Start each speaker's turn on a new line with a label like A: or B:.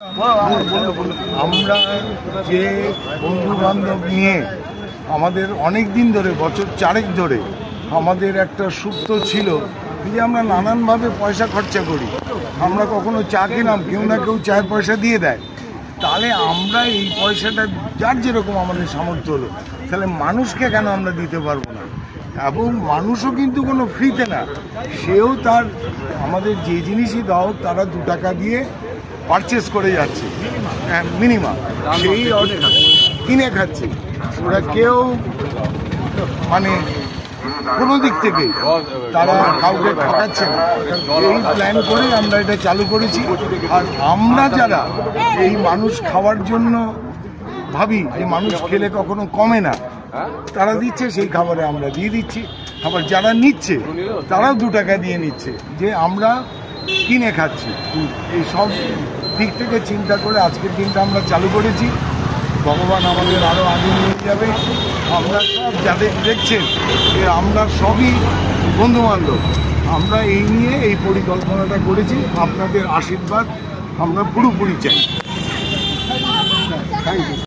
A: আমরা যে বন্ধু বান্ধব নিয়ে আমাদের অনেক দিন ধরে, বছর 4 ধরে আমাদের একটা সুপ্ত ছিল যে আমরা নানানভাবে পয়সা খরচা করি। আমরা কখনো চা কিনাম, কেউ না কেউ চায়ের পয়সা দিয়ে দেয়। তাহলে আমরা এই পয়সাটা যার যেরকম আমাদের সামর্থ্য হলো, তাহলে মানুষকে কেন আমরা দিতে পারবো না? এবং মানুষও কিন্তু কোনো ফ্রিতে না, সেও তার আমাদের যে জিনিসই দাও তারা 2 টাকা দিয়ে পারচেস করে যাচ্ছে মিনিমাম, সেই কিনে খাচ্ছে। ওরা কেউ মানে কোনো দিক থেকে তারা কাউকে ঠকাচ্ছে না। এই প্ল্যান করে আমরা এটা চালু করেছি। আর আমরা যারা এই মানুষ খাওয়ার জন্য ভাবি যে মানুষ খেলে কখনো কমে না, তারা দিচ্ছে, সেই খাবারে আমরা দিয়ে দিচ্ছি। আবার যারা নিচ্ছে তারাও 2 টাকা দিয়ে নিচ্ছে, যে আমরা কিনে খাচ্ছি। এই সব দিক থেকে চিন্তা করে আজকের দিনটা আমরা চালু করেছি। ভগবান আমাদের আরও আগে নিয়ে যাবে। আমরা সব যাদের দেখছেন যে আমরা সবই বন্ধুবান্ধব, আমরা এই নিয়ে এই পরিকল্পনাটা করেছি। আপনাদের আশীর্বাদ আমরা পুরোপুরি চাই। Thank you.